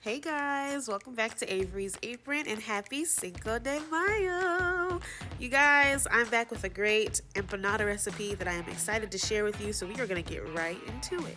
Hey guys, welcome back to Avery's Apron and happy Cinco de Mayo. You guys, I'm back with a great empanada recipe that I am excited to share with you, so we are going to get right into it.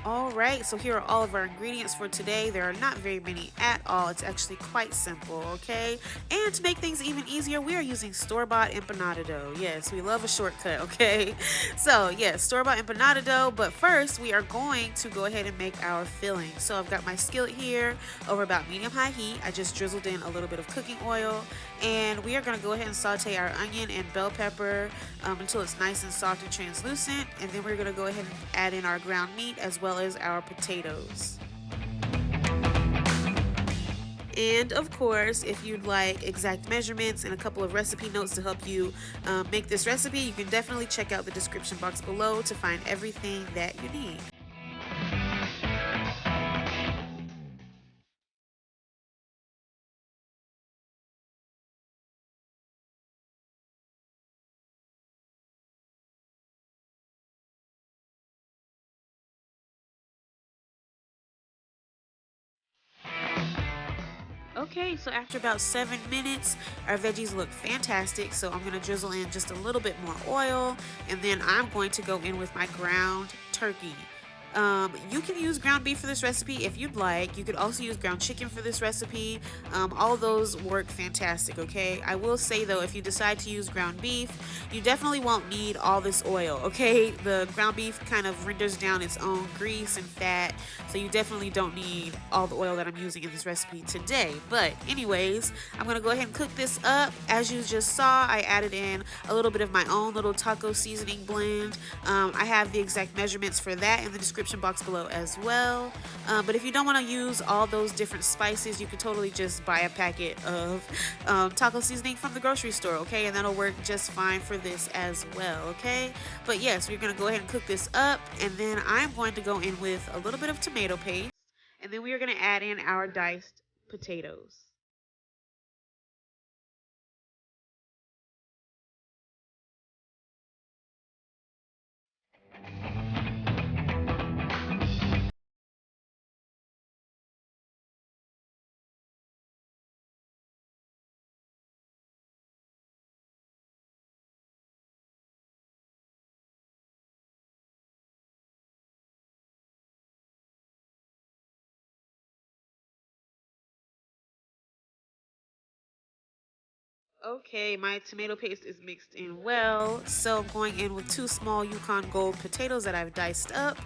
Alright, so here are all of our ingredients for today. There are not very many at all. It's actually quite simple, okay? And to make things even easier, we are using store-bought empanada dough. Yes, we love a shortcut, okay? So, yes, store-bought empanada dough, but first we are going to go ahead and make our filling. So I've got my skillet here over about medium-high heat. I just drizzled in a little bit of cooking oil, and we are going to go ahead and saute our onion and bell pepper until it's nice and soft and translucent, and then we're going to go ahead and add in our ground meat as well as our potatoes. And of course, if you'd like exact measurements and a couple of recipe notes to help you make this recipe, you can definitely check out the description box below to find everything that you need. Okay, so after about 7 minutes, our veggies look fantastic. So I'm gonna drizzle in just a little bit more oil, and then I'm going to go in with my ground turkey. You can use ground beef for this recipe if you'd like. You could also use ground chicken for this recipe. All of those work fantastic, okay? I will say though, if you decide to use ground beef, you definitely won't need all this oil, okay? The ground beef kind of renders down its own grease and fat, so you definitely don't need all the oil that I'm using in this recipe today. But anyways, I'm gonna go ahead and cook this up. As you just saw, I added in a little bit of my own little taco seasoning blend. I have the exact measurements for that in the description box below as well. But if you don't want to use all those different spices, you can totally just buy a packet of taco seasoning from the grocery store, okay? And that'll work just fine for this as well, okay? But yes, we're going to go ahead and cook this up, and then I'm going to go in with a little bit of tomato paste, and then we are going to add in our diced potatoes. Okay, my tomato paste is mixed in well, so I'm going in with 2 small Yukon Gold potatoes that I've diced up,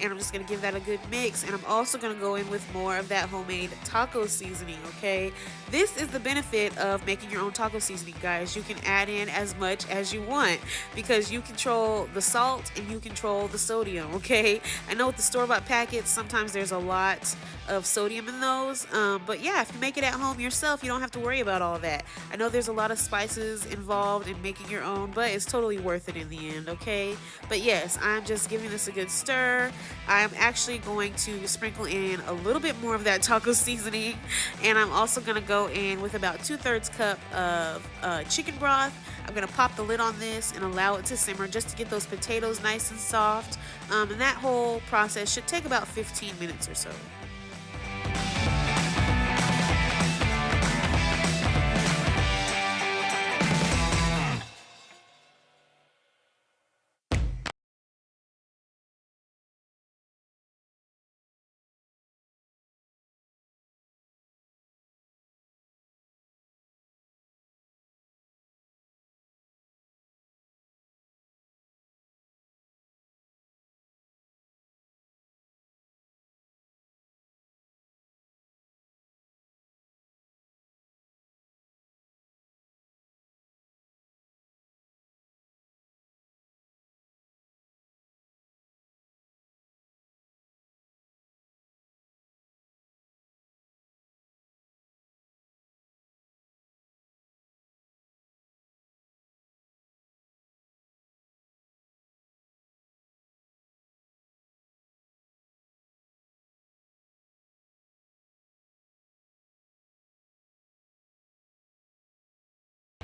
and I'm just going to give that a good mix, and I'm also going to go in with more of that homemade taco seasoning, okay? This is the benefit of making your own taco seasoning, guys. You can add in as much as you want because you control the salt and you control the sodium, okay? I know with the store-bought packets, sometimes there's a lot of sodium in those, but yeah, if you make it at home yourself, you don't have to worry about all that. I know there's a lot of spices involved in making your own, but it's totally worth it in the end, okay? But yes, I'm just giving this a good stir. I'm actually going to sprinkle in a little bit more of that taco seasoning, and I'm also going to go in with about 2/3 cup of chicken broth. I'm going to pop the lid on this and allow it to simmer just to get those potatoes nice and soft, and that whole process should take about 15 minutes or so.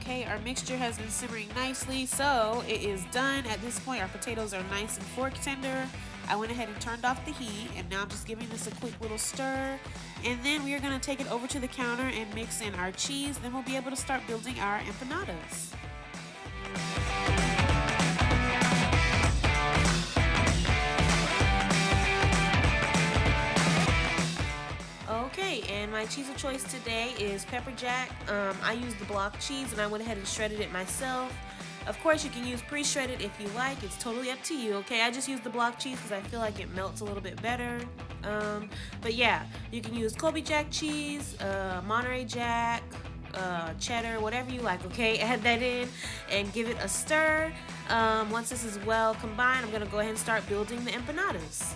Okay, our mixture has been simmering nicely, so it is done. At this point, our potatoes are nice and fork tender. I went ahead and turned off the heat, and now I'm just giving this a quick little stir. And then we are going to take it over to the counter and mix in our cheese. Then we'll be able to start building our empanadas. Okay, and my cheese of choice today is pepper jack. I used the block cheese and I went ahead and shredded it myself. Of course, you can use pre-shredded if you like. It's totally up to you, okay? I just used the block cheese because I feel like it melts a little bit better. But yeah, you can use Colby Jack cheese, Monterey Jack, cheddar, whatever you like, okay? Add that in and give it a stir. Once this is well combined, I'm gonna go ahead and start building the empanadas.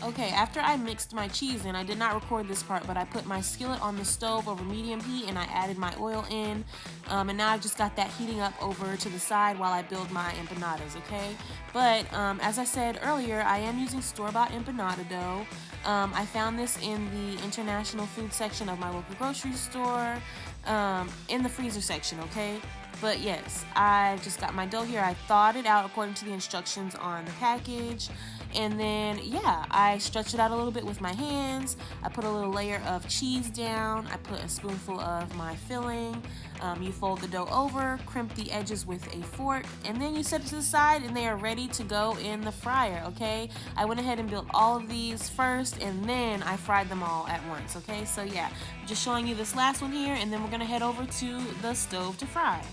Okay, after I mixed my cheese in, I did not record this part, but I put my skillet on the stove over medium heat and I added my oil in. And now I've just got that heating up over to the side while I build my empanadas, okay? But as I said earlier, I am using store-bought empanada dough. I found this in the international food section of my local grocery store, in the freezer section, okay? But yes, I just got my dough here. I thawed it out according to the instructions on the package. And then, yeah, I stretched it out a little bit with my hands. I put a little layer of cheese down. I put a spoonful of my filling. You fold the dough over, crimp the edges with a fork, and then you set it to the side and they are ready to go in the fryer, okay? I went ahead and built all of these first and then I fried them all at once, okay? So yeah, I'm just showing you this last one here and then we're gonna head over to the stove to fry.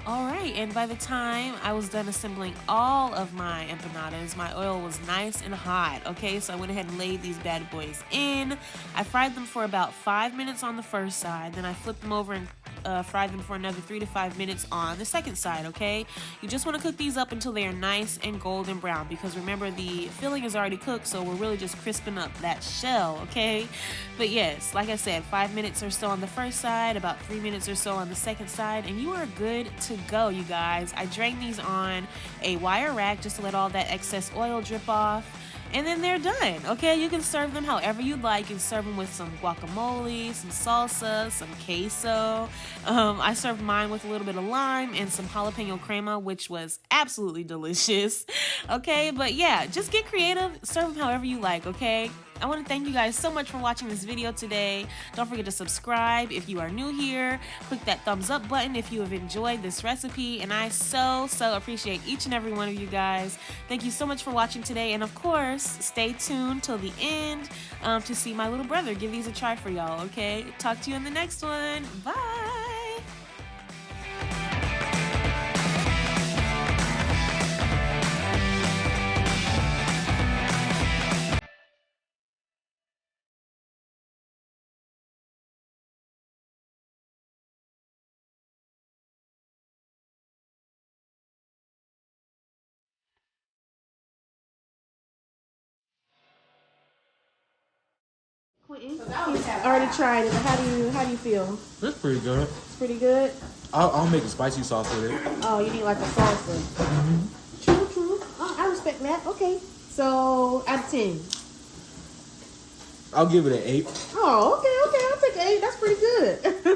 Alright, and by the time I was done assembling all of my empanadas, my oil was nice and hot, okay? So I went ahead and laid these bad boys in. I fried them for about 5 minutes on the first side, then I flipped them over and fried them for another 3 to 5 minutes on the second side, okay? You just want to cook these up until they are nice and golden brown because remember the filling is already cooked, so we're really just crisping up that shell, okay? But yes, like I said, 5 minutes or so on the first side, about 3 minutes or so on the second side, and you are good to go, you guys. I drained these on a wire rack just to let all that excess oil drip off. And then they're done, okay? You can serve them however you'd like. You can serve them with some guacamole, some salsa, some queso. I served mine with a little bit of lime and some jalapeno crema, which was absolutely delicious, okay? But yeah, just get creative. Serve them however you like, okay? I want to thank you guys so much for watching this video today. Don't forget to subscribe if you are new here. Click that thumbs up button if you have enjoyed this recipe. And I so appreciate each and every one of you guys. Thank you so much for watching today. And of course, stay tuned till the end to see my little brother give these a try for y'all, okay? Talk to you in the next one. Bye! Quentin, he's already tried it, but how do you feel? It's pretty good. It's pretty good? I'll make a spicy sauce with it. Oh, you need like a salsa. True. Oh, I respect that. Okay. So, out of 10. I'll give it an 8. Oh, okay. I'll take an 8. That's pretty good.